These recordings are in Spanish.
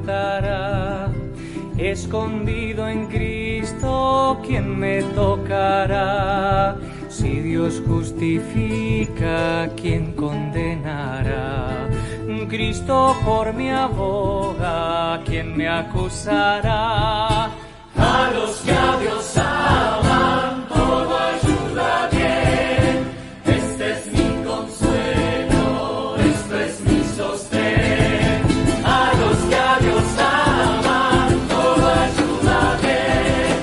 estará. Escondido en Cristo, ¿quién me tocará? Si Dios justifica, ¿quién condenará? Cristo por mí aboga, ¿quién me acusará? A los que a Dios aman, todo ayuda bien. Este es mi consuelo, esto es mi sostén. A los que a Dios aman, todo ayuda bien.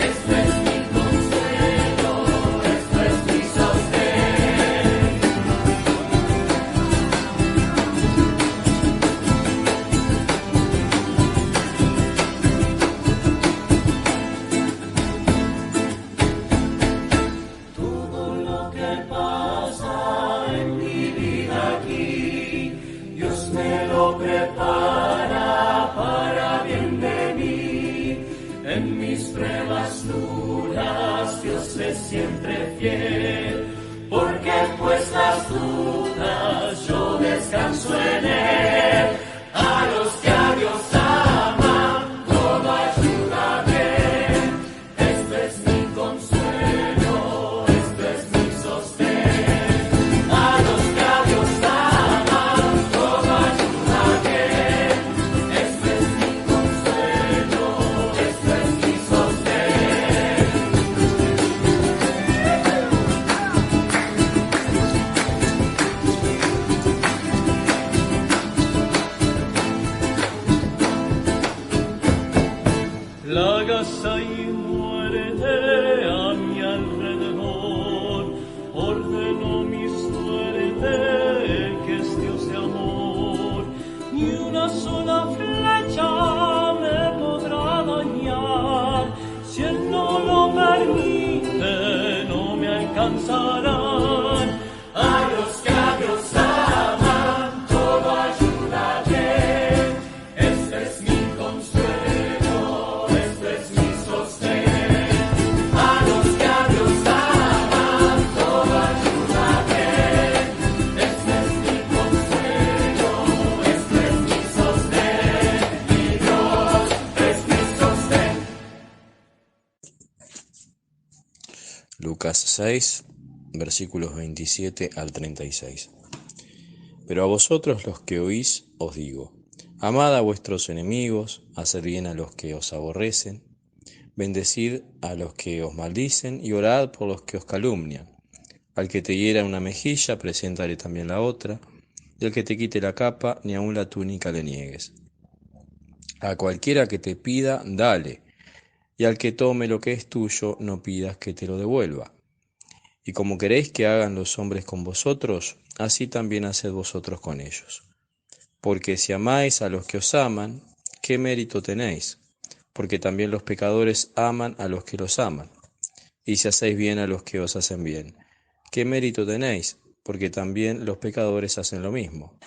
Esto es mi consuelo, esto es mi sostén. Todo lo que pasa en mi vida aquí, Dios me lo prepara para bien de mí. En mis pruebas duras, Dios es siempre fiel, porque puestas dudas yo descanso en Él. A los que a Dios aman, todo ayuda bien. Esto es mi consuelo, esto es mi sostén. A los que a Dios aman, todo ayuda bien. Esto es mi consuelo, esto es mi sostén. Plagas hay muerte a mi alrededor, ordeno mi suerte, que es Dios de amor. Ni una sola flecha me podrá dañar, si Él no lo permite, no me alcanzarán. A los que a Dios aman, todo ayuda bien. Este es mi consuelo, esto es mi sostén. A los que a Dios aman, todo ayuda bien. Este es mi consuelo, esto es mi sostén. Mi Dios es mi sostén. Lucas 6, versículos 27 al 36. Pero a vosotros los que oís os digo, amad a vuestros enemigos, haced bien a los que os aborrecen, bendecid a los que os maldicen y orad por los que os calumnian. Al que te hiera una mejilla, preséntale también la otra, y al que te quite la capa, ni aun la túnica le niegues. A cualquiera que te pida, dale, y al que tome lo que es tuyo, no pidas que te lo devuelva. Y como queréis que hagan los hombres con vosotros, así también haced vosotros con ellos. Porque si amáis a los que os aman, ¿qué mérito tenéis? Porque también los pecadores aman a los que los aman. Y si hacéis bien a los que os hacen bien, ¿qué mérito tenéis? Porque también los pecadores hacen lo mismo.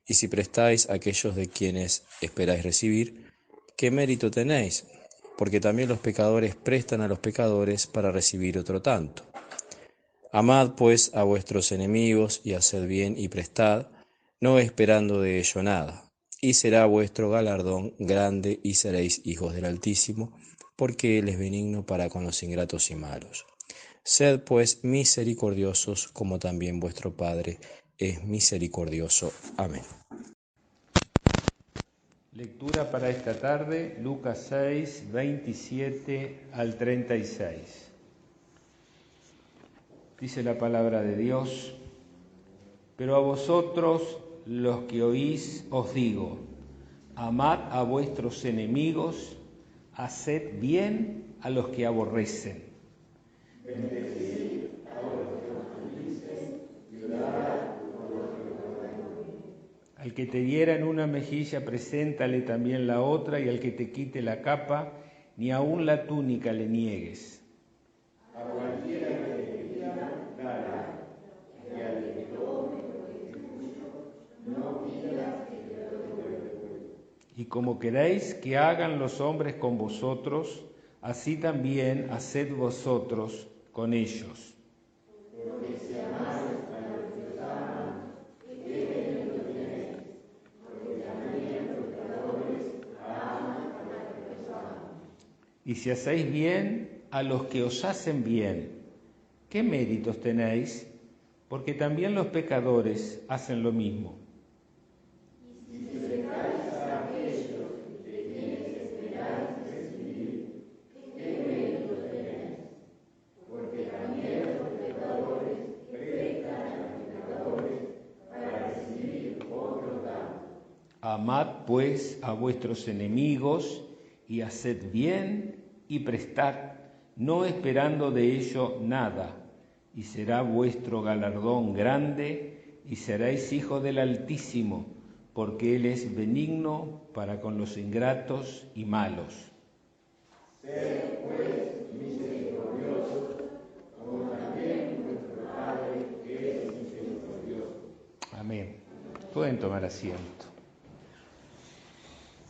Y si prestáis a aquellos de quienes esperáis recibir, ¿qué mérito tenéis? Porque también los pecadores prestan a los pecadores para recibir otro tanto. Amad pues a vuestros enemigos y haced bien y prestad, no esperando de ello nada, y será vuestro galardón grande y seréis hijos del Altísimo, porque Él es benigno para con los ingratos y malos. Sed pues misericordiosos, como también vuestro Padre es misericordioso. Amén. Lectura para esta tarde, Lucas 6, 27 al 36. Dice la palabra de Dios: pero a vosotros los que oís os digo, amad a vuestros enemigos, haced bien a los que aborrecen. Bendecid a vuestros maldicen y orad por los que os calumnian. Al que te diera en una mejilla, preséntale también la otra, y al que te quite la capa, ni aun la túnica le niegues. A cualquiera que te pida, dale, y al que tome lo que es tuyo, no pidas que te lo devuelva. Y como queréis que hagan los hombres con vosotros, así también haced vosotros con ellos. Porque si amáis a los que os aman, ¿qué mérito tenéis? Porque también los pecadores Y si hacéis bien a los que os hacen bien, ¿qué méritos tenéis? Porque también los pecadores hacen lo mismo. Amad pues a vuestros enemigos y haced bien y prestad, no esperando de ello nada, y será vuestro galardón grande y seréis hijos del Altísimo, porque Él es benigno para con los ingratos y malos. Sed pues misericordiosos, como también vuestro Padre es misericordioso. Amén. Pueden tomar asiento.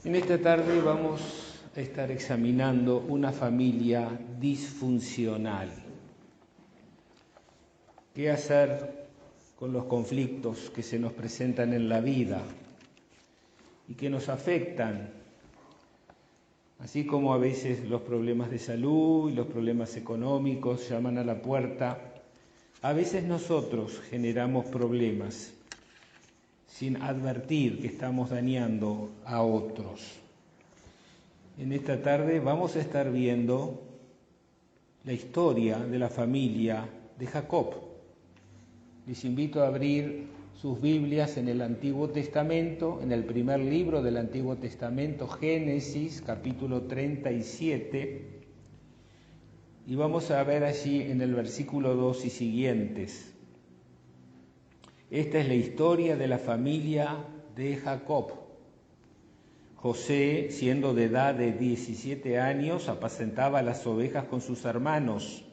En esta tarde vamos a estar examinando una familia disfuncional. ¿Qué hacer con los conflictos que se nos presentan en la vida y que nos afectan? Así como a veces los problemas de salud y los problemas económicos llaman a la puerta, a veces nosotros generamos problemas sin advertir que estamos dañando a otros. En esta tarde vamos a estar viendo la historia de la familia de Jacob. Les invito a abrir sus Biblias en el Antiguo Testamento, en el primer libro del Antiguo Testamento, Génesis, capítulo 37, y vamos a ver allí en el versículo 2 y siguientes. Esta es la historia de la familia de Jacob. José, siendo de edad de 17 años, apacentaba las ovejas con sus hermanos.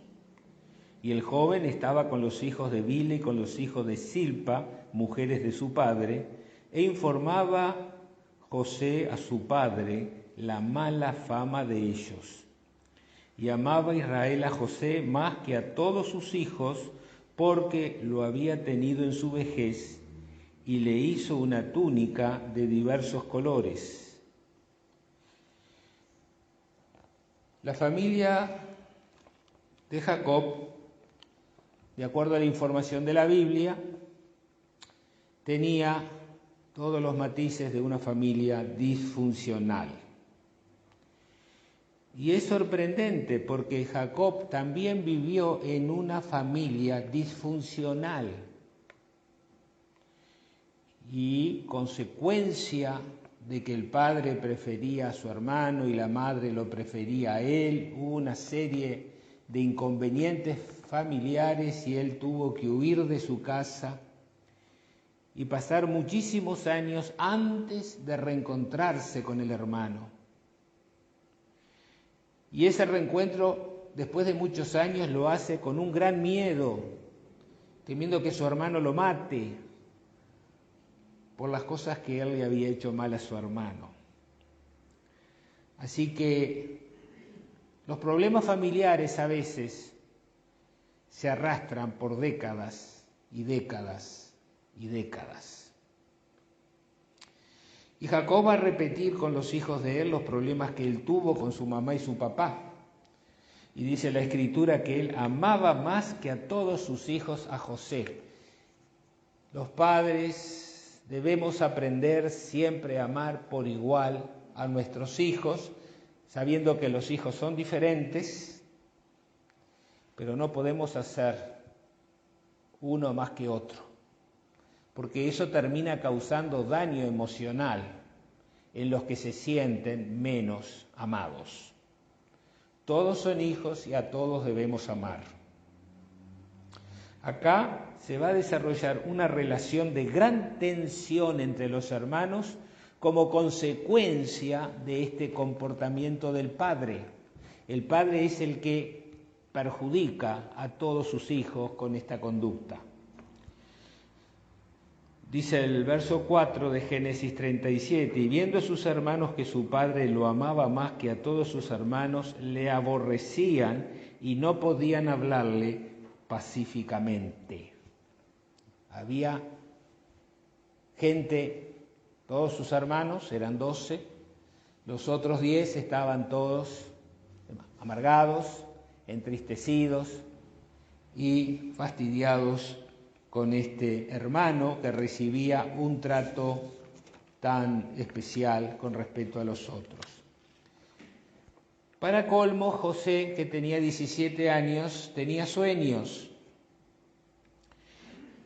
Y el joven estaba con los hijos de Bilha y con los hijos de Silpa, mujeres de su padre, e informaba José a su padre la mala fama de ellos. Y amaba Israel a José más que a todos sus hijos, porque lo había tenido en su vejez, y le hizo una túnica de diversos colores. La familia de Jacob, de acuerdo a la información de la Biblia, tenía todos los matices de una familia disfuncional. Y es sorprendente porque Jacob también vivió en una familia disfuncional. Y consecuencia de que el padre prefería a su hermano y la madre lo prefería a él, hubo una serie de inconvenientes familiares y él tuvo que huir de su casa y pasar muchísimos años antes de reencontrarse con el hermano. Y ese reencuentro, después de muchos años, lo hace con un gran miedo, temiendo que su hermano lo mate por las cosas que él le había hecho mal a su hermano. Así que los problemas familiares a veces se arrastran por décadas y décadas y décadas. Y Jacob va a repetir con los hijos de él los problemas que él tuvo con su mamá y su papá. Y dice la Escritura que él amaba más que a todos sus hijos a José. Los padres debemos aprender siempre a amar por igual a nuestros hijos, sabiendo que los hijos son diferentes, pero no podemos hacer uno más que otro, porque eso termina causando daño emocional en los que se sienten menos amados. Todos son hijos y a todos debemos amar. Acá se va a desarrollar una relación de gran tensión entre los hermanos como consecuencia de este comportamiento del padre. El padre es el que perjudica a todos sus hijos con esta conducta. Dice el verso 4 de Génesis 37, y viendo a sus hermanos que su padre lo amaba más que a todos sus hermanos, le aborrecían y no podían hablarle pacíficamente. Había gente, todos sus hermanos, eran 12, los otros 10 estaban todos amargados, entristecidos y fastidiados con este hermano que recibía un trato tan especial con respecto a los otros. Para colmo, José, que tenía 17 años, tenía sueños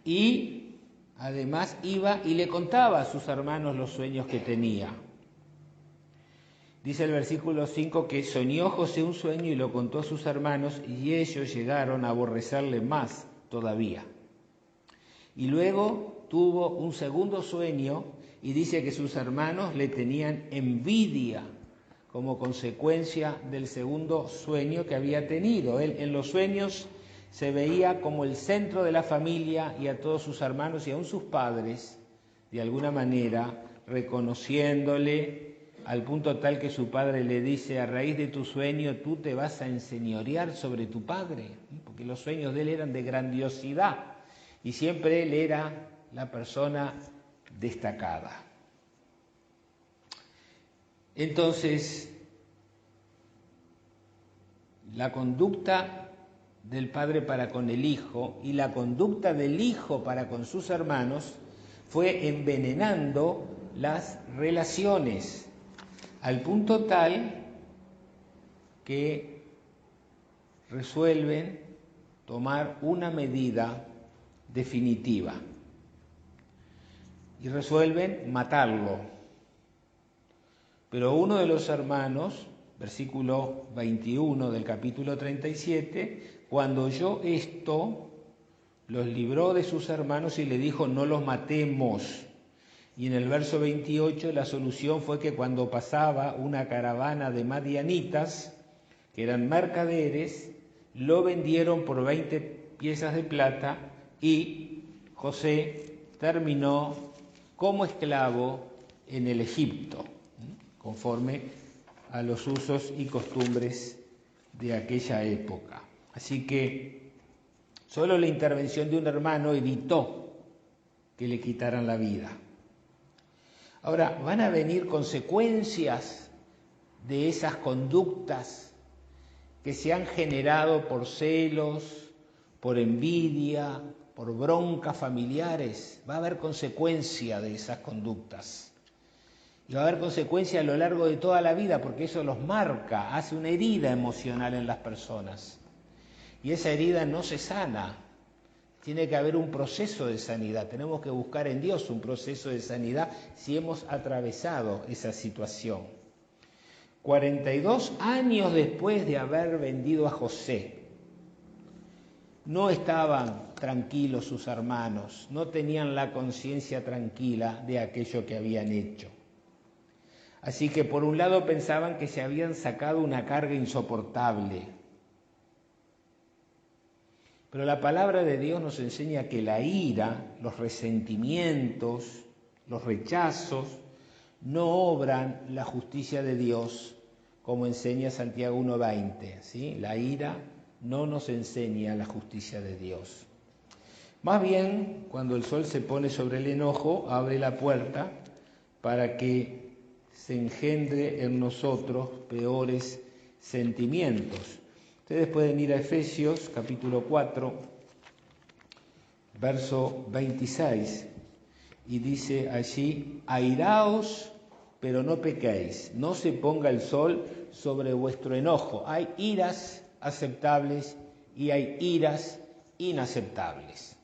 y además iba y le contaba a sus hermanos los sueños que tenía. Dice el versículo 5 que soñó José un sueño y lo contó a sus hermanos y ellos llegaron a aborrecerle más todavía. Y luego tuvo un segundo sueño y dice que sus hermanos le tenían envidia como consecuencia del segundo sueño que había tenido. Él en los sueños se veía como el centro de la familia y a todos sus hermanos y aún sus padres, de alguna manera, reconociéndole al punto tal que su padre le dice, a raíz de tu sueño tú te vas a enseñorear sobre tu padre, porque los sueños de él eran de grandiosidad y siempre él era la persona destacada. Entonces, la conducta del padre para con el hijo y la conducta del hijo para con sus hermanos fue envenenando las relaciones, al punto tal que resuelven tomar una medida definitiva y resuelven matarlo. Pero uno de los hermanos, versículo 21 del capítulo 37, cuando oyó esto, los libró de sus hermanos y le dijo, no los matemos. Y en el verso 28 la solución fue que cuando pasaba una caravana de madianitas, que eran mercaderes, lo vendieron por 20 piezas de plata y José terminó como esclavo en el Egipto, conforme a los usos y costumbres de aquella época. Así que solo la intervención de un hermano evitó que le quitaran la vida. Ahora, van a venir consecuencias de esas conductas que se han generado por celos, por envidia, por broncas familiares. Va a haber consecuencia de esas conductas. Y va a haber consecuencia a lo largo de toda la vida, porque eso los marca, hace una herida emocional en las personas. Y esa herida no se sana. Tiene que haber un proceso de sanidad. Tenemos que buscar en Dios un proceso de sanidad si hemos atravesado esa situación. 42 años después de haber vendido a José, no estaban tranquilos sus hermanos, no tenían la conciencia tranquila de aquello que habían hecho. Así que por un lado pensaban que se habían sacado una carga insoportable. Pero la palabra de Dios nos enseña que la ira, los resentimientos, los rechazos, no obran la justicia de Dios, como enseña Santiago 1:20, ¿sí? La ira no nos enseña la justicia de Dios. Más bien, cuando el sol se pone sobre el enojo, abre la puerta para que se engendre en nosotros peores sentimientos. Ustedes pueden ir a Efesios capítulo 4, verso 26, y dice allí, airaos, pero no pequéis, no se ponga el sol sobre vuestro enojo. Hay iras aceptables y hay iras inaceptables.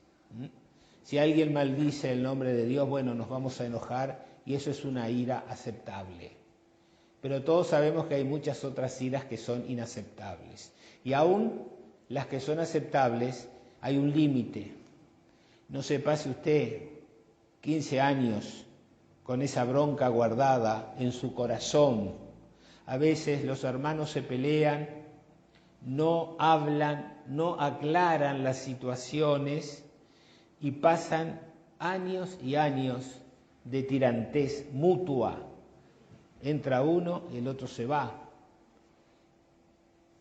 Si alguien maldice el nombre de Dios, bueno, nos vamos a enojar y eso es una ira aceptable. Pero todos sabemos que hay muchas otras iras que son inaceptables. Y aún las que son aceptables, hay un límite. No se pase usted 15 años con esa bronca guardada en su corazón. A veces los hermanos se pelean, no hablan, no aclaran las situaciones y pasan años y años de tirantez mutua. Entra uno y el otro se va.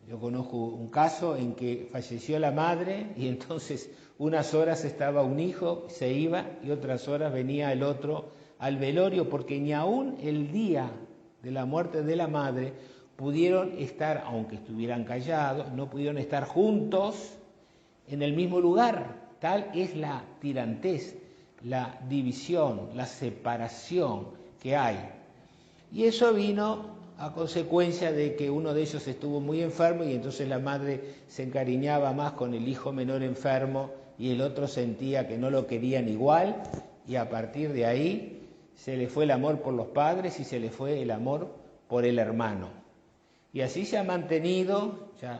Yo conozco un caso en que falleció la madre y entonces unas horas estaba un hijo, se iba y otras horas venía el otro al velorio, porque ni aún el día de la muerte de la madre pudieron estar, aunque estuvieran callados, no pudieron estar juntos en el mismo lugar. Tal es la tirantez, la división, la separación que hay. Y eso vino a consecuencia de que uno de ellos estuvo muy enfermo y entonces la madre se encariñaba más con el hijo menor enfermo y el otro sentía que no lo querían igual, y a partir de ahí se le fue el amor por los padres y se le fue el amor por el hermano. Y así se ha mantenido, ya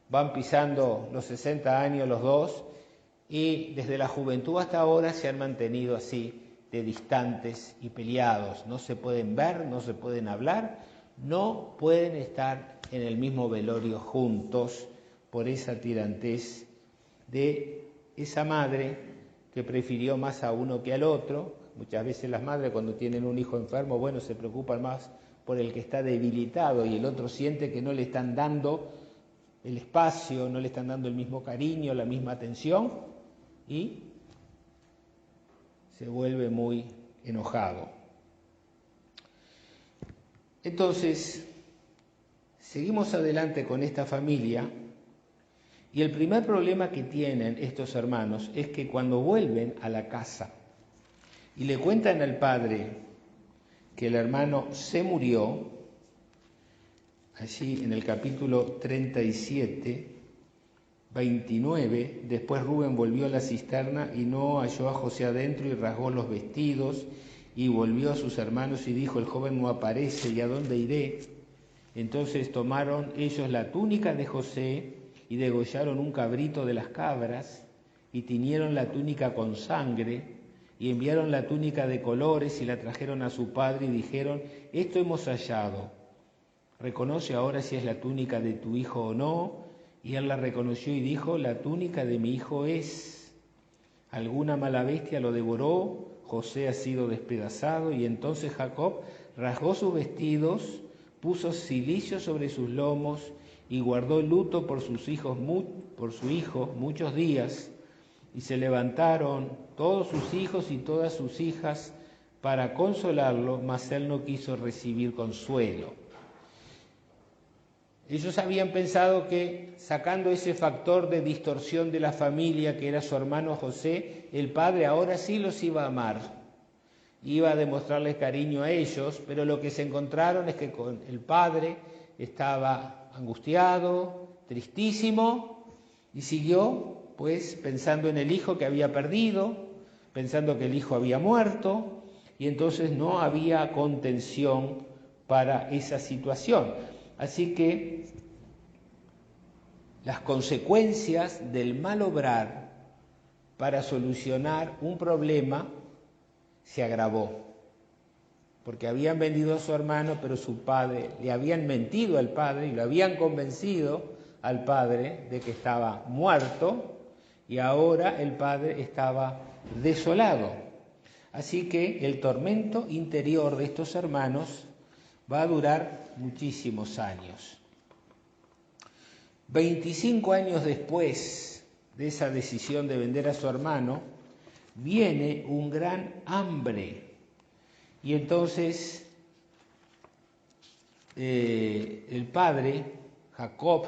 van pisando los 60 años los dos, y desde la juventud hasta ahora se han mantenido así, de distantes y peleados. No se pueden ver, no se pueden hablar, no pueden estar en el mismo velorio juntos por esa tirantez de esa madre que prefirió más a uno que al otro. Muchas veces las madres, cuando tienen un hijo enfermo, bueno, se preocupan más por el que está debilitado y el otro siente que no le están dando el espacio, no le están dando el mismo cariño, la misma atención, y se vuelve muy enojado. Entonces, seguimos adelante con esta familia, y el primer problema que tienen estos hermanos es que cuando vuelven a la casa y le cuentan al padre que el hermano se murió, allí en el capítulo 37, 29, después Rubén volvió a la cisterna y no halló a José adentro y rasgó los vestidos y volvió a sus hermanos y dijo: el joven no aparece, ¿y a dónde iré? Entonces tomaron ellos la túnica de José y degollaron un cabrito de las cabras y tiñeron la túnica con sangre y enviaron la túnica de colores y la trajeron a su padre y dijeron: esto hemos hallado, reconoce ahora si es la túnica de tu hijo o no. Y él la reconoció y dijo: la túnica de mi hijo es. Alguna mala bestia lo devoró, José ha sido despedazado. Y entonces Jacob rasgó sus vestidos, puso cilicio sobre sus lomos y guardó luto por su hijo muchos días. Y se levantaron todos sus hijos y todas sus hijas para consolarlo, mas él no quiso recibir consuelo. Ellos habían pensado que sacando ese factor de distorsión de la familia que era su hermano José, el padre ahora sí los iba a amar, iba a demostrarles cariño a ellos, pero lo que se encontraron es que el padre estaba angustiado, tristísimo, y siguió pues pensando en el hijo que había perdido, pensando que el hijo había muerto, y entonces no había contención para esa situación. Así que las consecuencias del mal obrar para solucionar un problema se agravó, porque habían vendido a su hermano, pero su padre, le habían mentido al padre y lo habían convencido al padre de que estaba muerto, y ahora el padre estaba desolado. Así que el tormento interior de estos hermanos va a durar muchísimos años. 25 años después de esa decisión de vender a su hermano, viene un gran hambre. Y entonces el padre, Jacob,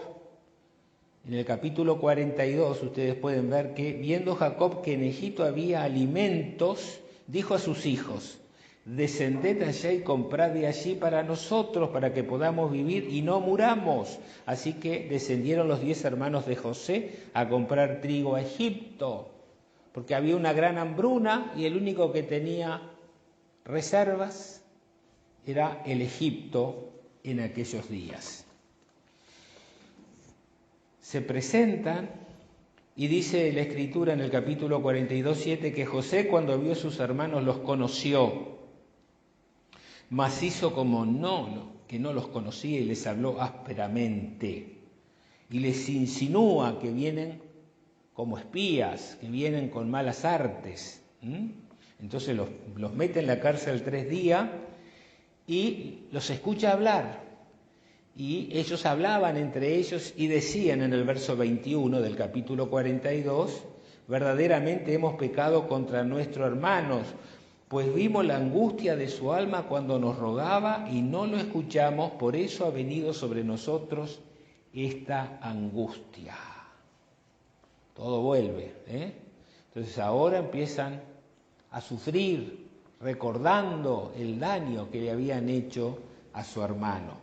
en el capítulo 42, ustedes pueden ver que, viendo Jacob que en Egipto había alimentos, dijo a sus hijos: descended allá y comprad de allí para nosotros, para que podamos vivir y no muramos. Así que descendieron los 10 hermanos de José a comprar trigo a Egipto, porque había una gran hambruna y el único que tenía reservas era el Egipto en aquellos días. Se presentan y dice la Escritura en el capítulo 42:7 que José, cuando vio a sus hermanos, los conoció, mas hizo como que no los conocía y les habló ásperamente. Y les insinúa que vienen como espías, que vienen con malas artes. Entonces los mete en la cárcel 3 días y los escucha hablar. Y ellos hablaban entre ellos y decían en el verso 21 del capítulo 42, verdaderamente hemos pecado contra nuestros hermanos, pues vimos la angustia de su alma cuando nos rogaba y no lo escuchamos, por eso ha venido sobre nosotros esta angustia. Todo vuelve, Entonces ahora empiezan a sufrir, recordando el daño que le habían hecho a su hermano.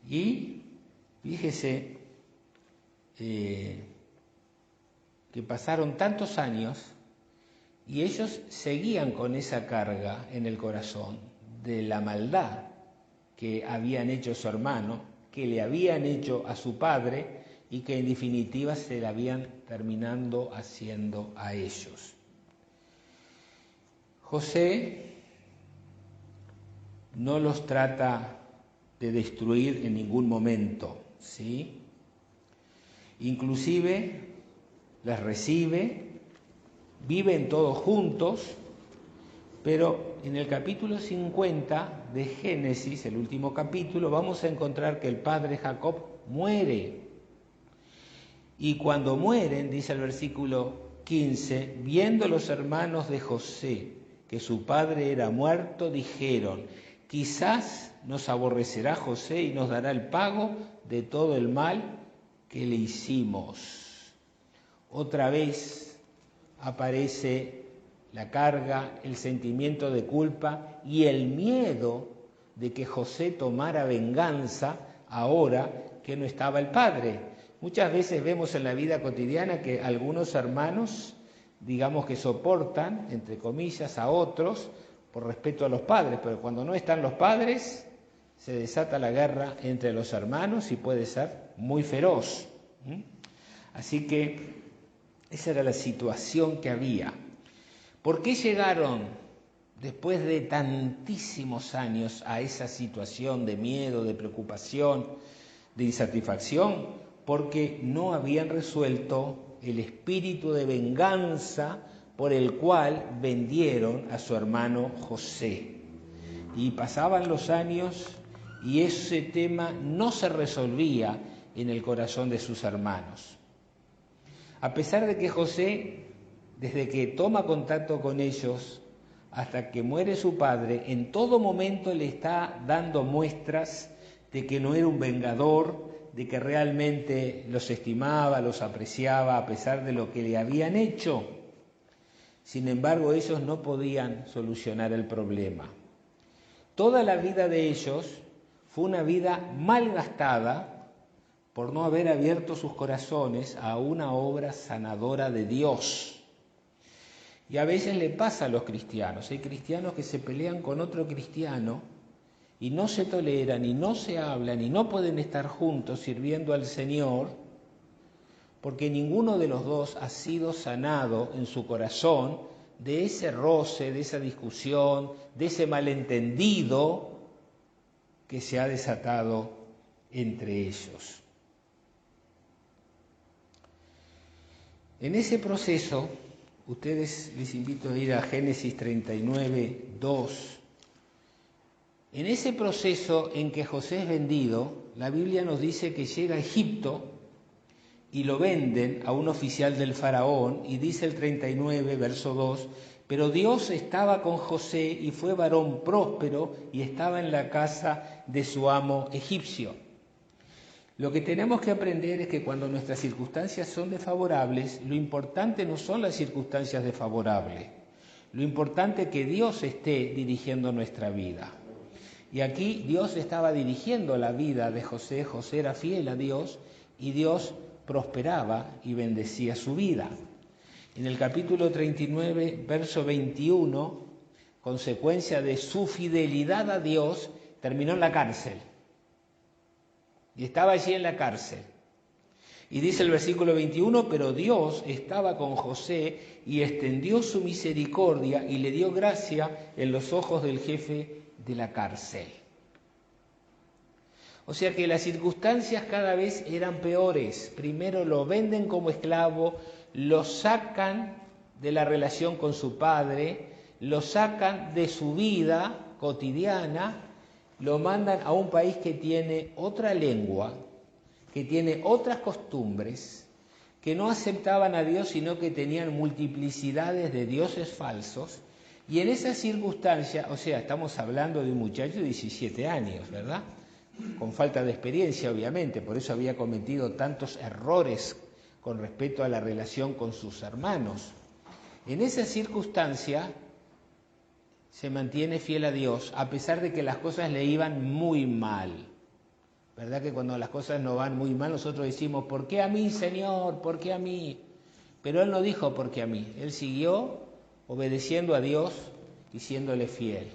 Y fíjese que pasaron tantos años y ellos seguían con esa carga en el corazón de la maldad que habían hecho a su hermano, que le habían hecho a su padre y que en definitiva se la habían terminando haciendo a ellos. José no los trata de destruir en ningún momento, ¿sí? Inclusive les recibe, viven todos juntos, pero en el capítulo 50 de Génesis, el último capítulo, vamos a encontrar que el padre Jacob muere. Y cuando mueren, dice el versículo 15, viendo los hermanos de José que su padre era muerto, dijeron: quizás nos aborrecerá José y nos dará el pago de todo el mal que le hicimos. Otra vez aparece la carga, el sentimiento de culpa y el miedo de que José tomara venganza ahora que no estaba el padre. Muchas veces vemos en la vida cotidiana que algunos hermanos, digamos que soportan, entre comillas, a otros por respeto a los padres, pero cuando no están los padres se desata la guerra entre los hermanos y puede ser muy feroz. Así que esa era la situación que había. ¿Por qué llegaron después de tantísimos años a esa situación de miedo, de preocupación, de insatisfacción? Porque no habían resuelto el espíritu de venganza por el cual vendieron a su hermano José. Y pasaban los años y ese tema no se resolvía en el corazón de sus hermanos. A pesar de que José, desde que toma contacto con ellos hasta que muere su padre, en todo momento le está dando muestras de que no era un vengador, de que realmente los estimaba, los apreciaba a pesar de lo que le habían hecho. Sin embargo, ellos no podían solucionar el problema. Toda la vida de ellos fue una vida mal gastada por no haber abierto sus corazones a una obra sanadora de Dios. Y a veces le pasa a los cristianos. Hay cristianos que se pelean con otro cristiano y no se toleran y no se hablan y no pueden estar juntos sirviendo al Señor porque ninguno de los dos ha sido sanado en su corazón de ese roce, de esa discusión, de ese malentendido que se ha desatado entre ellos. En ese proceso, ustedes les invito a ir a Génesis 39, 2. En ese proceso en que José es vendido, la Biblia nos dice que llega a Egipto y lo venden a un oficial del faraón, y dice el 39, verso 2, pero Dios estaba con José y fue varón próspero y estaba en la casa de su amo egipcio. Lo que tenemos que aprender es que cuando nuestras circunstancias son desfavorables, lo importante no son las circunstancias desfavorables, lo importante es que Dios esté dirigiendo nuestra vida. Y aquí Dios estaba dirigiendo la vida de José. José era fiel a Dios y Dios prosperaba y bendecía su vida. En el capítulo 39, verso 21, consecuencia de su fidelidad a Dios, terminó en la cárcel. Y estaba allí en la cárcel. Y dice el versículo 21, pero Dios estaba con José y extendió su misericordia y le dio gracia en los ojos del jefe de la cárcel. O sea que las circunstancias cada vez eran peores. Primero lo venden como esclavo, lo sacan de la relación con su padre, lo sacan de su vida cotidiana, lo mandan a un país que tiene otra lengua, que tiene otras costumbres, que no aceptaban a Dios, sino que tenían multiplicidades de dioses falsos, Y en esa circunstancia, o sea, estamos hablando de un muchacho de 17 años, ¿verdad? Con falta de experiencia, obviamente, por eso había cometido tantos errores con respecto a la relación con sus hermanos. En esa circunstancia se mantiene fiel a Dios, a pesar de que las cosas le iban muy mal. ¿Verdad que cuando las cosas no van muy mal, nosotros decimos, ¿por qué a mí, Señor? ¿Por qué a mí? Pero él no dijo, ¿por qué a mí? Él siguió obedeciendo a Dios y siéndole fiel.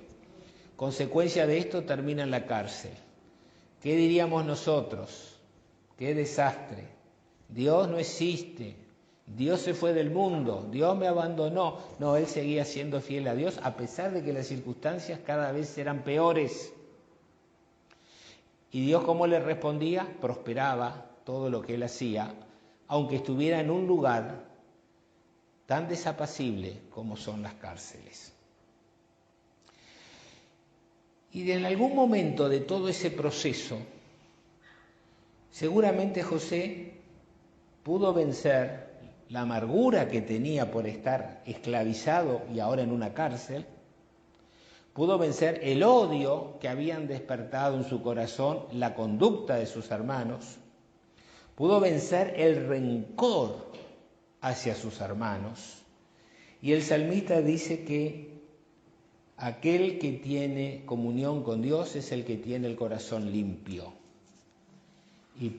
Consecuencia de esto, termina en la cárcel. ¿Qué diríamos nosotros? ¡Qué desastre! Dios no existe. Dios se fue del mundo. Dios me abandonó. No, él seguía siendo fiel a Dios a pesar de que las circunstancias cada vez eran peores. Y Dios, ¿cómo le respondía? Prosperaba todo lo que él hacía, aunque estuviera en un lugar tan desapacible como son las cárceles. Y en algún momento de todo ese proceso, seguramente José pudo vencer la amargura que tenía por estar esclavizado y ahora en una cárcel, pudo vencer el odio que habían despertado en su corazón la conducta de sus hermanos, pudo vencer el rencor hacia sus hermanos. Y el salmista dice que aquel que tiene comunión con Dios es el que tiene el corazón limpio. Y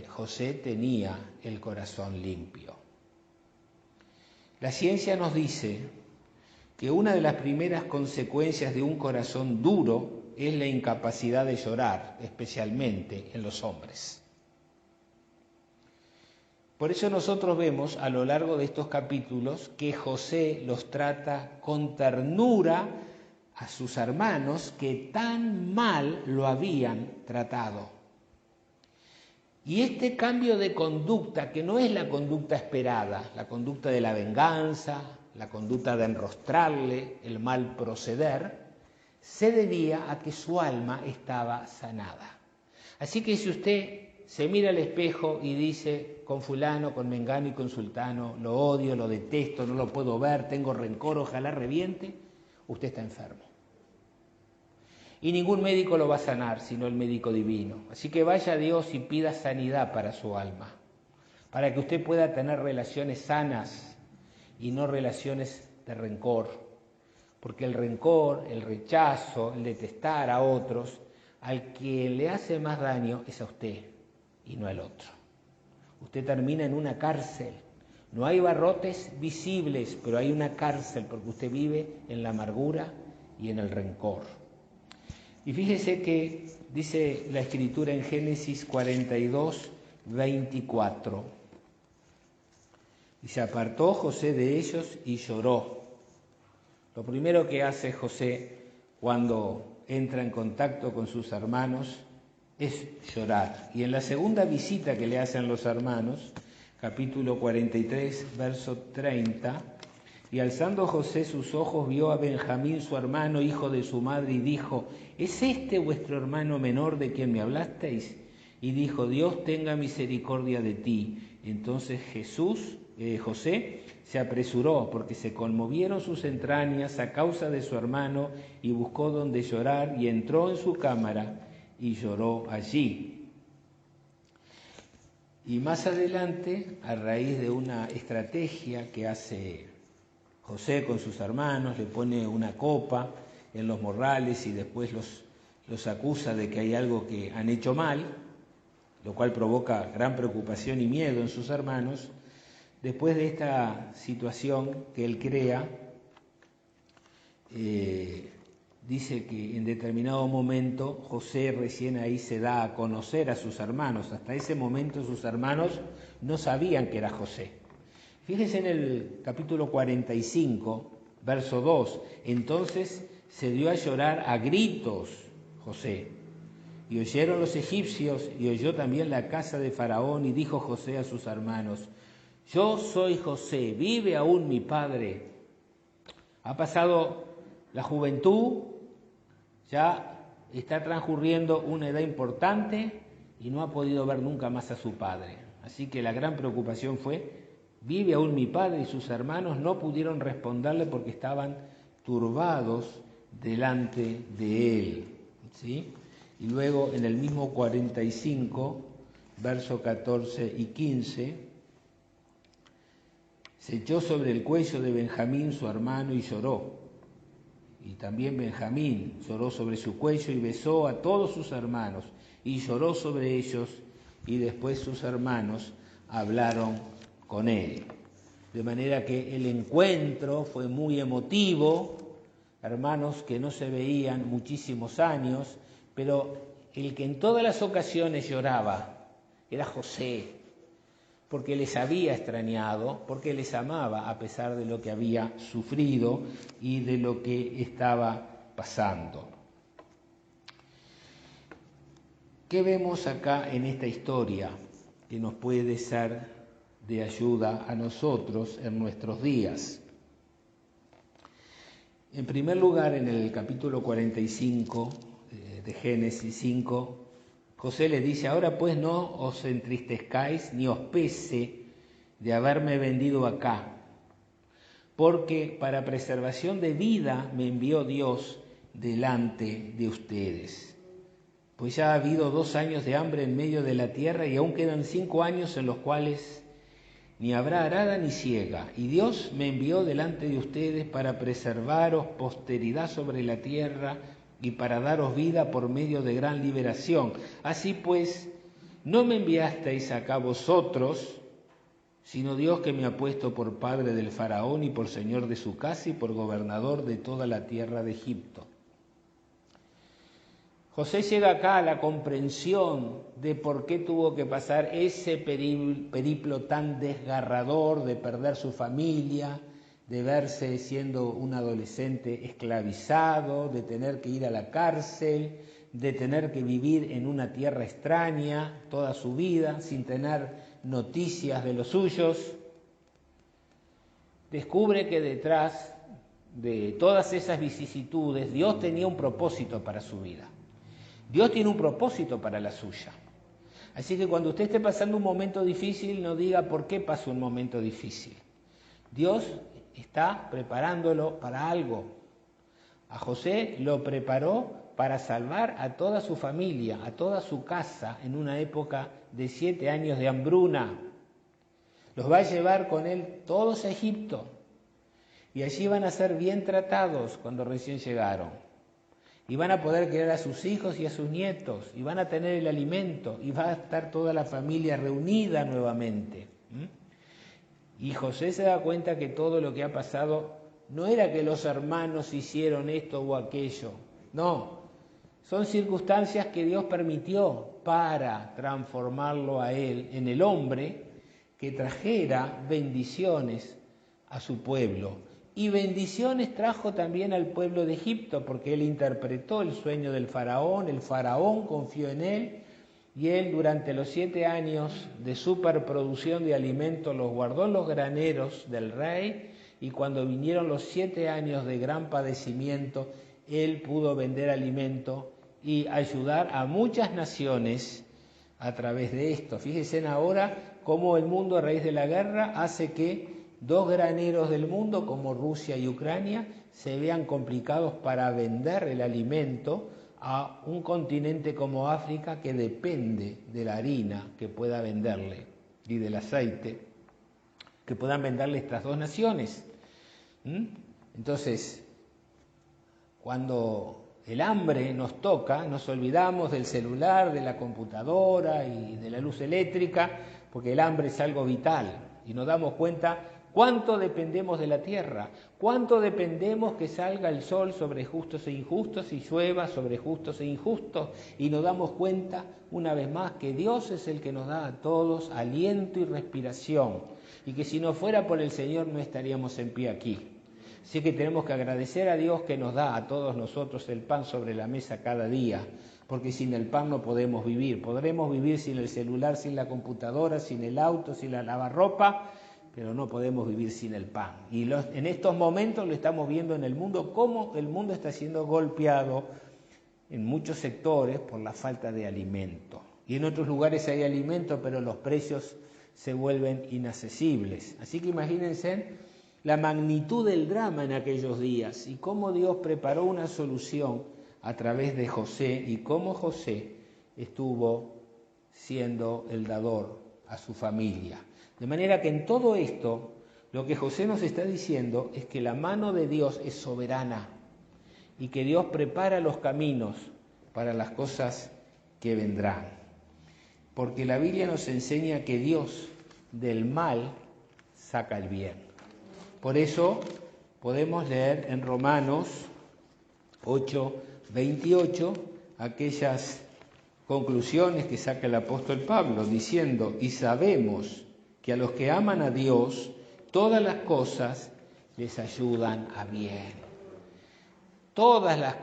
José tenía el corazón limpio. La ciencia nos dice que una de las primeras consecuencias de un corazón duro es la incapacidad de llorar, especialmente en los hombres. Por eso nosotros vemos a lo largo de estos capítulos que José los trata con ternura a sus hermanos que tan mal lo habían tratado. Y este cambio de conducta, que no es la conducta esperada, la conducta de la venganza, la conducta de enrostrarle el mal proceder, se debía a que su alma estaba sanada. Así que si usted se mira al espejo y dice, con fulano, con mengano y con sultano, lo odio, lo detesto, no lo puedo ver, tengo rencor, ojalá reviente, usted está enfermo. Y ningún médico lo va a sanar, sino el médico divino. Así que vaya a Dios y pida sanidad para su alma, para que usted pueda tener relaciones sanas y no relaciones de rencor. Porque el rencor, el rechazo, el detestar a otros, al que le hace más daño es a usted y no al otro. Usted termina en una cárcel. No hay barrotes visibles, pero hay una cárcel porque usted vive en la amargura y en el rencor. Y fíjese que dice la Escritura en Génesis 42, 24. Y se apartó José de ellos y lloró. Lo primero que hace José cuando entra en contacto con sus hermanos es llorar. Y en la segunda visita que le hacen los hermanos, capítulo 43, verso 30, y alzando José sus ojos vio a Benjamín su hermano, hijo de su madre, y dijo, ¿es este vuestro hermano menor de quien me hablasteis? Y dijo, Dios tenga misericordia de ti. Entonces José se apresuró porque se conmovieron sus entrañas a causa de su hermano y buscó donde llorar y entró en su cámara y lloró allí. Y más adelante, a raíz de una estrategia que hace José con sus hermanos, le pone una copa en los morrales y después los acusa de que hay algo que han hecho mal, lo cual provoca gran preocupación y miedo en sus hermanos. Después de esta situación que él crea, dice que en determinado momento José recién ahí se da a conocer a sus hermanos. Hasta ese momento sus hermanos no sabían que era José. Fíjense en el capítulo 45, verso 2. Entonces se dio a llorar a gritos José. Y oyeron los egipcios y oyó también la casa de Faraón y dijo José a sus hermanos, yo soy José, ¿vive aún mi padre? Ha pasado la juventud, ya está transcurriendo una edad importante y no ha podido ver nunca más a su padre. Así que la gran preocupación fue, ¿vive aún mi padre? Y sus hermanos no pudieron responderle porque estaban turbados delante de él. ¿Sí? Y luego en el mismo 45, versos 14 y 15, se echó sobre el cuello de Benjamín su hermano y lloró. Y también Benjamín lloró sobre su cuello y besó a todos sus hermanos y lloró sobre ellos, y después sus hermanos hablaron con él. De manera que el encuentro fue muy emotivo, hermanos que no se veían muchísimos años, pero el que en todas las ocasiones lloraba era José, porque les había extrañado, porque les amaba a pesar de lo que había sufrido y de lo que estaba pasando. ¿Qué vemos acá en esta historia que nos puede ser de ayuda a nosotros en nuestros días? En primer lugar, en el capítulo 45 de Génesis 5, José le dice: ahora pues no os entristezcáis ni os pese de haberme vendido acá, porque para preservación de vida me envió Dios delante de ustedes. Pues ya ha habido 2 años de hambre en medio de la tierra y aún quedan 5 años en los cuales ni habrá arada ni siega. Y Dios me envió delante de ustedes para preservaros posteridad sobre la tierra y para daros vida por medio de gran liberación. Así pues, no me enviasteis acá vosotros, sino Dios, que me ha puesto por padre del faraón y por señor de su casa y por gobernador de toda la tierra de Egipto. José llega acá a la comprensión de por qué tuvo que pasar ese periplo tan desgarrador de perder su familia, de verse siendo un adolescente esclavizado, de tener que ir a la cárcel, de tener que vivir en una tierra extraña toda su vida sin tener noticias de los suyos. Descubre que detrás de todas esas vicisitudes Dios tenía un propósito para su vida. Dios tiene un propósito para la suya. Así que cuando usted esté pasando un momento difícil, no diga por qué pasó un momento difícil. Dios está preparándolo para algo. A José lo preparó para salvar a toda su familia, a toda su casa, en una época de 7 años de hambruna. Los va a llevar con él todos a Egipto. Y allí van a ser bien tratados cuando recién llegaron. Y van a poder criar a sus hijos y a sus nietos, y van a tener el alimento, y va a estar toda la familia reunida nuevamente. Y José se da cuenta que todo lo que ha pasado no era que los hermanos hicieron esto o aquello, no, son circunstancias que Dios permitió para transformarlo a él en el hombre que trajera bendiciones a su pueblo. Y bendiciones trajo también al pueblo de Egipto, porque él interpretó el sueño del faraón, el faraón confió en él, y él durante los 7 años de superproducción de alimentos los guardó en los graneros del rey, y cuando vinieron los 7 años de gran padecimiento, él pudo vender alimento y ayudar a muchas naciones a través de esto. Fíjense ahora cómo el mundo a raíz de la guerra hace que 2 graneros del mundo, como Rusia y Ucrania, se vean complicados para vender el alimento a un continente como África, que depende de la harina que pueda venderle y del aceite que puedan venderle estas 2 naciones. Entonces, cuando el hambre nos toca, nos olvidamos del celular, de la computadora y de la luz eléctrica, porque el hambre es algo vital y nos damos cuenta cuánto dependemos de la tierra, cuánto dependemos que salga el sol sobre justos e injustos y llueva sobre justos e injustos, y nos damos cuenta una vez más que Dios es el que nos da a todos aliento y respiración, y que si no fuera por el Señor no estaríamos en pie aquí. Así que tenemos que agradecer a Dios que nos da a todos nosotros el pan sobre la mesa cada día, porque sin el pan no podemos vivir. Podremos vivir sin el celular, sin la computadora, sin el auto, sin la lavarropa, pero no podemos vivir sin el pan. Y en estos momentos lo estamos viendo en el mundo, cómo el mundo está siendo golpeado en muchos sectores por la falta de alimento. Y en otros lugares hay alimento, pero los precios se vuelven inaccesibles. Así que imagínense la magnitud del drama en aquellos días y cómo Dios preparó una solución a través de José y cómo José estuvo siendo el dador a su familia. De manera que en todo esto, lo que José nos está diciendo es que la mano de Dios es soberana y que Dios prepara los caminos para las cosas que vendrán. Porque la Biblia nos enseña que Dios del mal saca el bien. Por eso podemos leer en Romanos 8:28 aquellas conclusiones que saca el apóstol Pablo, diciendo: y sabemos que a los que aman a Dios, todas las cosas les ayudan a bien. Todas las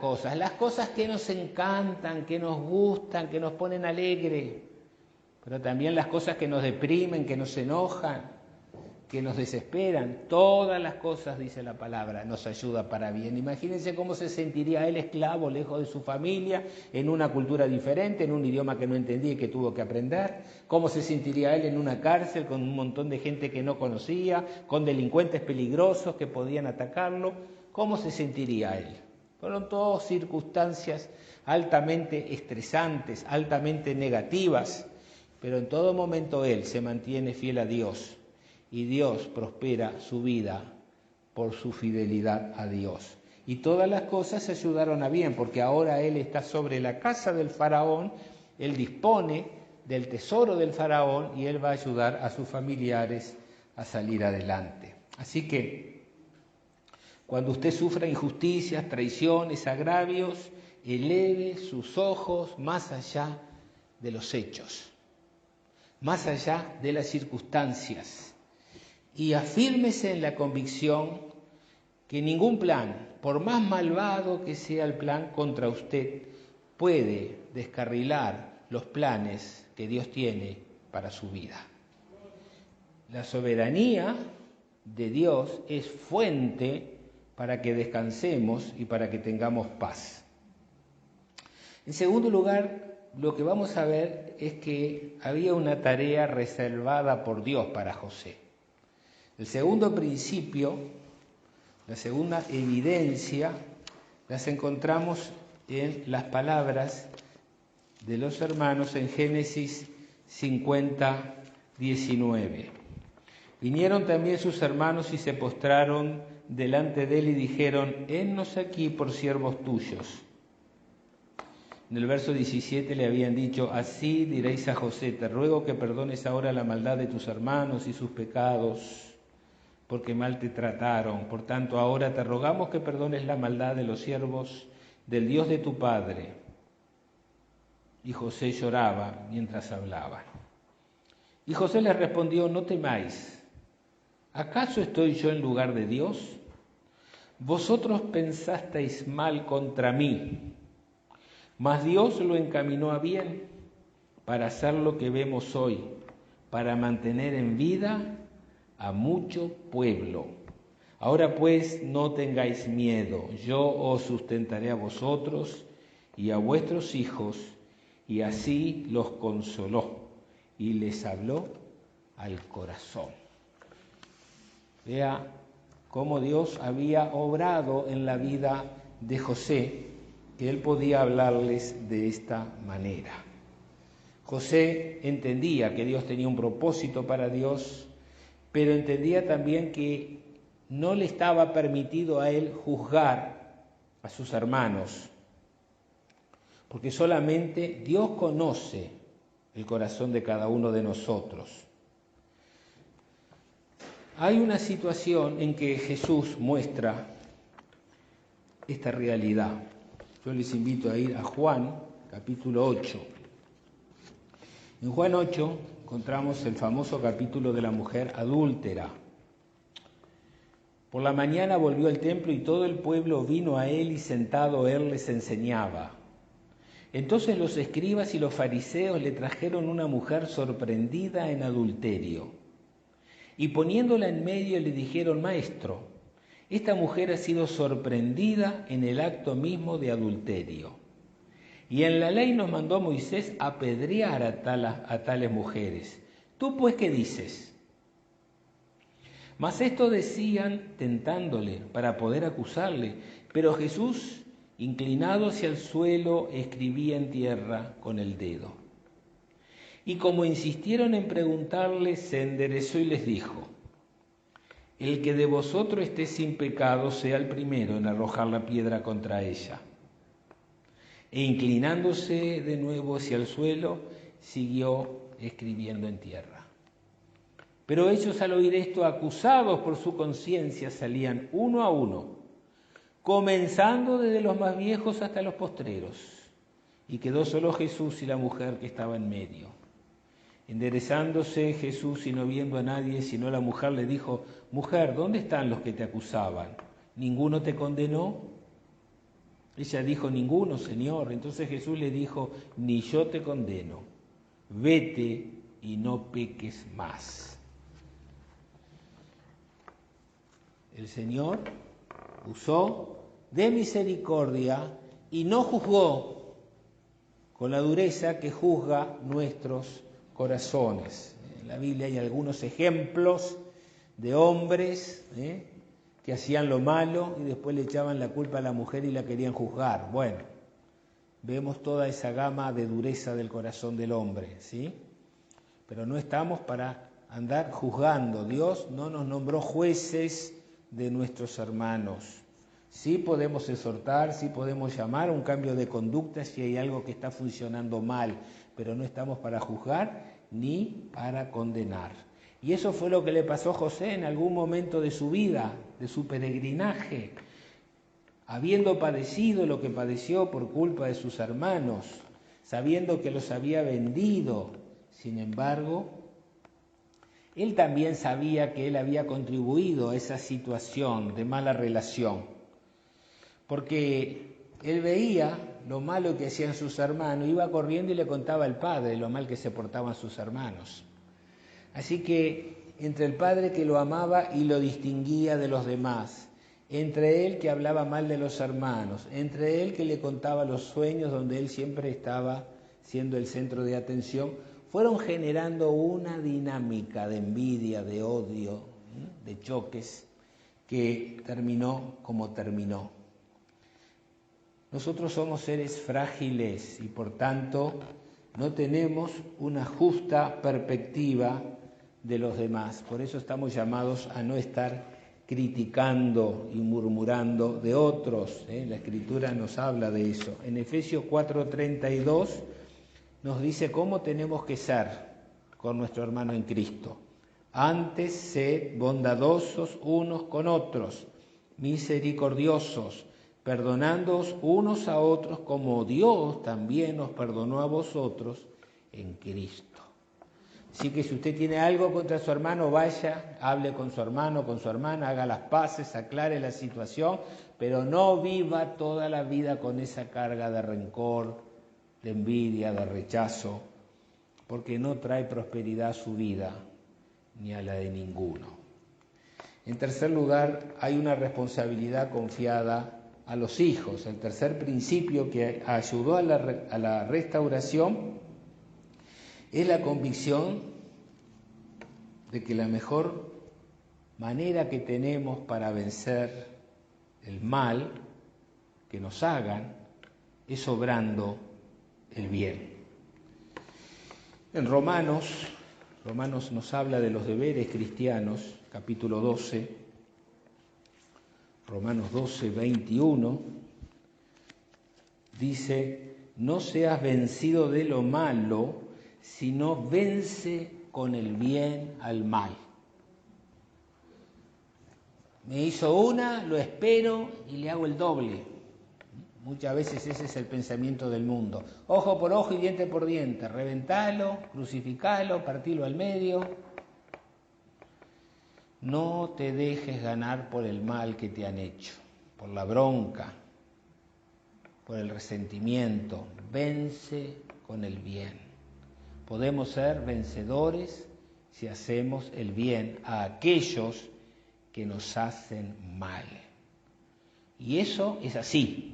cosas que nos encantan, que nos gustan, que nos ponen alegre, pero también las cosas que nos deprimen, que nos enojan, que nos desesperan, todas las cosas, dice la palabra, nos ayuda para bien. Imagínense cómo se sentiría él esclavo, lejos de su familia, en una cultura diferente, en un idioma que no entendía y que tuvo que aprender. Cómo se sentiría él en una cárcel con un montón de gente que no conocía, con delincuentes peligrosos que podían atacarlo. ¿Cómo se sentiría él? Fueron todas circunstancias altamente estresantes, altamente negativas, pero en todo momento él se mantiene fiel a Dios. Y Dios prospera su vida por su fidelidad a Dios. Y todas las cosas se ayudaron a bien, porque ahora él está sobre la casa del faraón, él dispone del tesoro del faraón y él va a ayudar a sus familiares a salir adelante. Así que, cuando usted sufra injusticias, traiciones, agravios, eleve sus ojos más allá de los hechos, más allá de las circunstancias. Y afírmese en la convicción que ningún plan, por más malvado que sea el plan contra usted, puede descarrilar los planes que Dios tiene para su vida. La soberanía de Dios es fuente para que descansemos y para que tengamos paz. En segundo lugar, lo que vamos a ver es que había una tarea reservada por Dios para José. El segundo principio, la segunda evidencia, las encontramos en las palabras de los hermanos en Génesis 50:19. Vinieron también sus hermanos y se postraron delante de él y dijeron: hennos aquí por siervos tuyos. En el verso 17 le habían dicho: así diréis a José, te ruego que perdones ahora la maldad de tus hermanos y sus pecados, porque mal te trataron. Por tanto, ahora te rogamos que perdones la maldad de los siervos del Dios de tu padre. Y José lloraba mientras hablaban. Y José les respondió: no temáis, ¿acaso estoy yo en lugar de Dios? Vosotros pensasteis mal contra mí, mas Dios lo encaminó a bien para hacer lo que vemos hoy, para mantener en vida a mucho pueblo. Ahora pues no tengáis miedo, yo os sustentaré a vosotros y a vuestros hijos. Y así los consoló y les habló al corazón. Vea cómo Dios había obrado en la vida de José, que él podía hablarles de esta manera. José entendía que Dios tenía un propósito para Dios, pero entendía también que no le estaba permitido a él juzgar a sus hermanos, porque solamente Dios conoce el corazón de cada uno de nosotros. Hay una situación en que Jesús muestra esta realidad. Yo les invito a ir a Juan, capítulo 8. En Juan 8 encontramos el famoso capítulo de la mujer adúltera. Por la mañana volvió al templo y todo el pueblo vino a él y sentado él les enseñaba. Entonces los escribas y los fariseos le trajeron una mujer sorprendida en adulterio. Y poniéndola en medio le dijeron: Maestro, esta mujer ha sido sorprendida en el acto mismo de adulterio. Y en la ley nos mandó Moisés apedrear a tales mujeres. ¿Tú pues qué dices? Mas esto decían tentándole para poder acusarle. Pero Jesús, inclinado hacia el suelo, escribía en tierra con el dedo. Y como insistieron en preguntarle, se enderezó y les dijo: el que de vosotros esté sin pecado sea el primero en arrojar la piedra contra ella. E inclinándose de nuevo hacia el suelo, siguió escribiendo en tierra. Pero ellos, al oír esto, acusados por su conciencia, salían uno a uno, comenzando desde los más viejos hasta los postreros, y quedó solo Jesús y la mujer que estaba en medio. Enderezándose Jesús y no viendo a nadie sino a la mujer, le dijo: mujer, ¿dónde están los que te acusaban? ¿Ninguno te condenó? Ella dijo: ninguno, Señor. Entonces Jesús le dijo: ni yo te condeno, vete y no peques más. El Señor usó de misericordia y no juzgó con la dureza que juzga nuestros corazones. En la Biblia hay algunos ejemplos de hombres que hacían lo malo y después le echaban la culpa a la mujer y la querían juzgar. Bueno, vemos toda esa gama de dureza del corazón del hombre, ¿sí? Pero no estamos para andar juzgando. Dios no nos nombró jueces de nuestros hermanos. Sí podemos exhortar, sí podemos llamar a un cambio de conducta si hay algo que está funcionando mal, pero no estamos para juzgar ni para condenar. Y eso fue lo que le pasó a José en algún momento de su vida, de su peregrinaje. Habiendo padecido lo que padeció por culpa de sus hermanos, sabiendo que los había vendido, sin embargo, él también sabía que él había contribuido a esa situación de mala relación, porque él veía lo malo que hacían sus hermanos, iba corriendo y le contaba al padre lo mal que se portaban sus hermanos. Así que entre el padre que lo amaba y lo distinguía de los demás, entre él que hablaba mal de los hermanos, entre él que le contaba los sueños donde él siempre estaba siendo el centro de atención, fueron generando una dinámica de envidia, de odio, de choques, que terminó como terminó. Nosotros somos seres frágiles y por tanto no tenemos una justa perspectiva de los demás. Por eso estamos llamados a no estar criticando y murmurando de otros. La Escritura nos habla de eso. En Efesios 4:32 nos dice cómo tenemos que ser con nuestro hermano en Cristo. Antes, sed bondadosos unos con otros, misericordiosos, perdonándoos unos a otros como Dios también os perdonó a vosotros en Cristo. Así que si usted tiene algo contra su hermano, vaya, hable con su hermano, con su hermana, haga las paces, aclare la situación, pero no viva toda la vida con esa carga de rencor, de envidia, de rechazo, porque no trae prosperidad a su vida ni a la de ninguno. En tercer lugar, hay una responsabilidad confiada a los hijos. El tercer principio que ayudó a la restauración es la convicción de que la mejor manera que tenemos para vencer el mal que nos hagan es obrando el bien. En Romanos nos habla de los deberes cristianos, capítulo 12, Romanos 12, 21, dice: no seas vencido de lo malo, sino vence con el bien al mal. Me hizo una, lo espero y le hago el doble. Muchas veces ese es el pensamiento del mundo. Ojo por ojo y diente por diente. Reventalo, crucificalo, partilo al medio. No te dejes ganar por el mal que te han hecho, por la bronca, por el resentimiento. Vence con el bien. Podemos ser vencedores si hacemos el bien a aquellos que nos hacen mal. Y eso es así.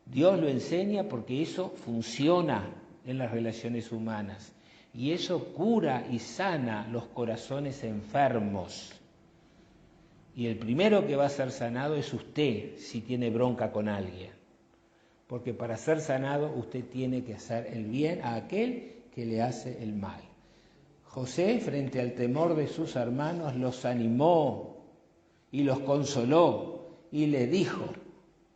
Dios lo enseña porque eso funciona en las relaciones humanas. Y eso cura y sana los corazones enfermos. Y el primero que va a ser sanado es usted si tiene bronca con alguien. Porque para ser sanado usted tiene que hacer el bien a aquel que le hace el mal. José, frente al temor de sus hermanos, los animó y los consoló y les dijo: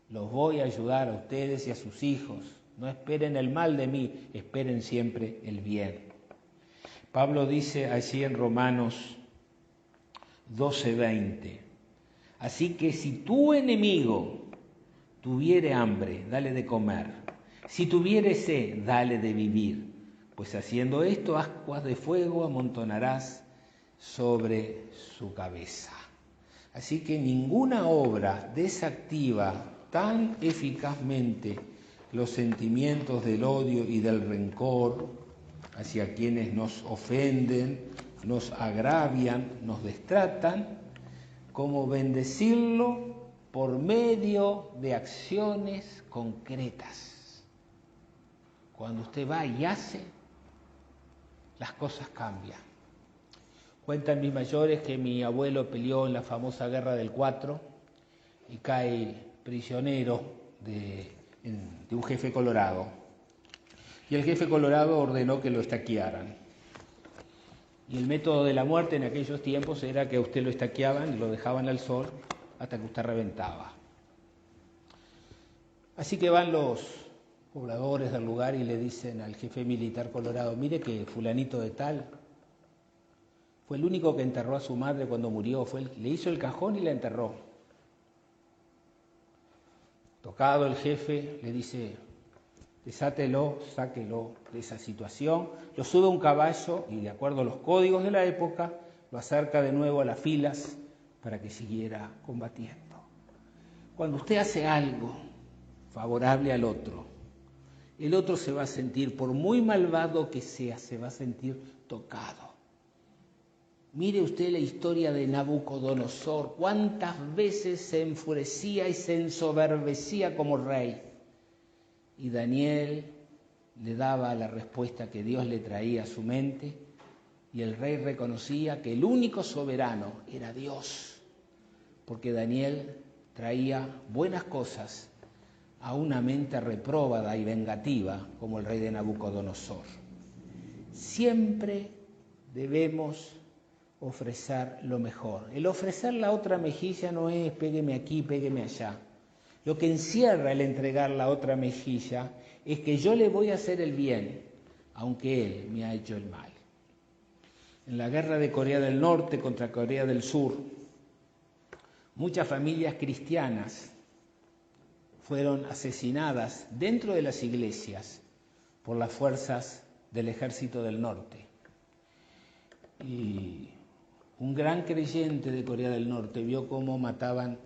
los voy a ayudar a ustedes y a sus hijos. No esperen el mal de mí, esperen siempre el bien. Pablo dice allí en Romanos 12:20: así que si tu enemigo tuviere hambre, dale de comer. Si tuviere sed, dale de vivir. Pues haciendo esto, ascuas de fuego amontonarás sobre su cabeza. Así que ninguna obra desactiva tan eficazmente los sentimientos del odio y del rencor hacia quienes nos ofenden, nos agravian, nos destratan, como bendecirlo por medio de acciones concretas. Cuando usted va y hace, las cosas cambian. Cuentan mis mayores que mi abuelo peleó en la famosa guerra del 4 y cae prisionero de un jefe colorado. Y el jefe colorado ordenó que lo estaquearan. Y el método de la muerte en aquellos tiempos era que a usted lo estaqueaban y lo dejaban al sol hasta que usted reventaba. Así que van los pobladores del lugar y le dicen al jefe militar colorado: mire que fulanito de tal fue el único que enterró a su madre cuando murió, le hizo el cajón y la enterró. Tocado el jefe, le dice: desátelo, sáquelo de esa situación, lo sube a un caballo y, de acuerdo a los códigos de la época, lo acerca de nuevo a las filas para que siguiera combatiendo. Cuando usted hace algo favorable al otro, el otro se va a sentir, por muy malvado que sea, se va a sentir tocado. Mire usted la historia de Nabucodonosor, cuántas veces se enfurecía y se ensoberbecía como rey. Y Daniel le daba la respuesta que Dios le traía a su mente, y el rey reconocía que el único soberano era Dios, porque Daniel traía buenas cosas a una mente repróbada y vengativa como el rey de Nabucodonosor. Siempre debemos ofrecer lo mejor. El ofrecer la otra mejilla no es pégueme aquí, pégueme allá. Lo que encierra el entregar la otra mejilla es que yo le voy a hacer el bien, aunque él me ha hecho el mal. En la guerra de Corea del Norte contra Corea del Sur, muchas familias cristianas fueron asesinadas dentro de las iglesias por las fuerzas del Ejército del Norte. Y un gran creyente de Corea del Norte vio cómo mataban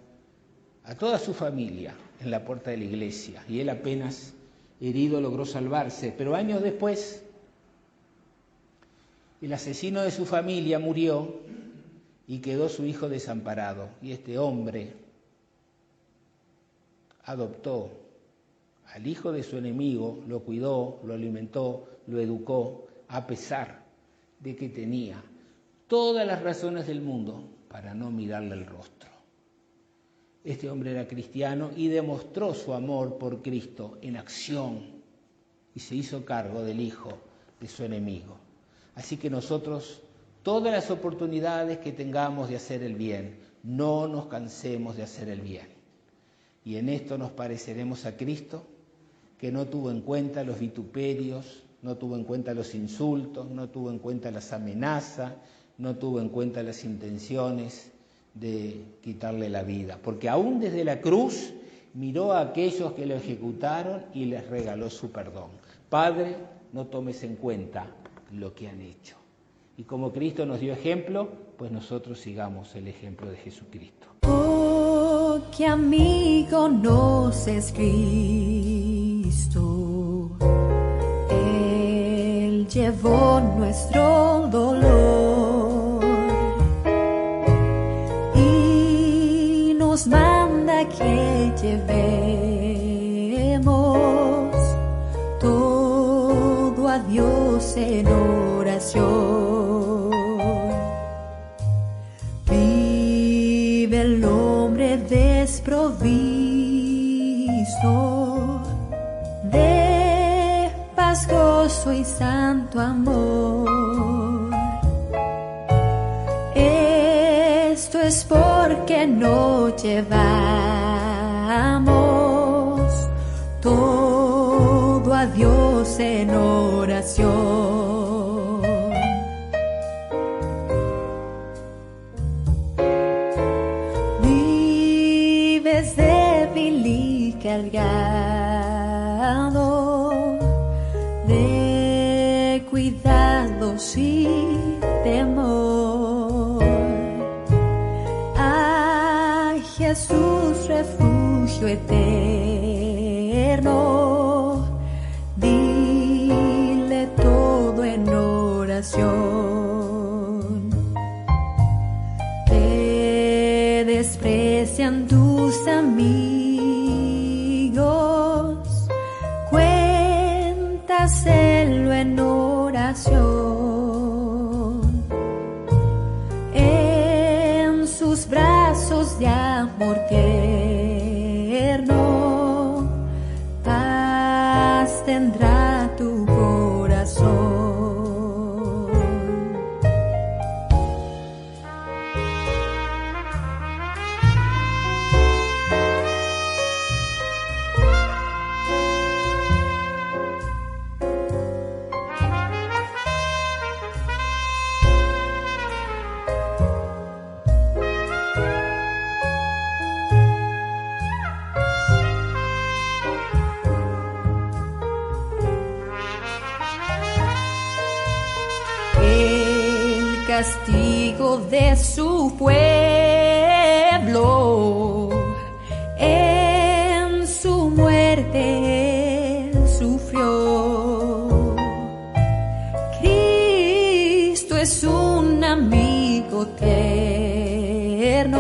a toda su familia en la puerta de la iglesia, y él, apenas herido, logró salvarse, pero años después el asesino de su familia murió y quedó su hijo desamparado, y este hombre adoptó al hijo de su enemigo, lo cuidó, lo alimentó, lo educó, a pesar de que tenía todas las razones del mundo para no mirarle el rostro. Este hombre era cristiano y demostró su amor por Cristo en acción y se hizo cargo del hijo de su enemigo. Así que nosotros, todas las oportunidades que tengamos de hacer el bien, no nos cansemos de hacer el bien. Y en esto nos pareceremos a Cristo, que no tuvo en cuenta los vituperios, no tuvo en cuenta los insultos, no tuvo en cuenta las amenazas, no tuvo en cuenta las intenciones de quitarle la vida. Porque aún desde la cruz miró a aquellos que lo ejecutaron y les regaló su perdón. Padre, no tomes en cuenta lo que han hecho. Y como Cristo nos dio ejemplo, pues nosotros sigamos el ejemplo de Jesucristo. Oh, qué amigo nos es Cristo. Él llevó nuestro dolor y nos manda que llevemos todo a Dios en oración. Vive provisto de paz, gozo y santo amor. Esto es porque no llevamos todo a Dios en oración. Vives débil y cargado de cuidados y temor. A Jesús, refugio eterno, dile todo en oración. Te desprecian tus amigos, cuéntaselo en oración. En sus brazos de amor tierno, paz tendrá tu corazón. El castigo de su pueblo, en su muerte él sufrió. Cristo es un amigo tierno,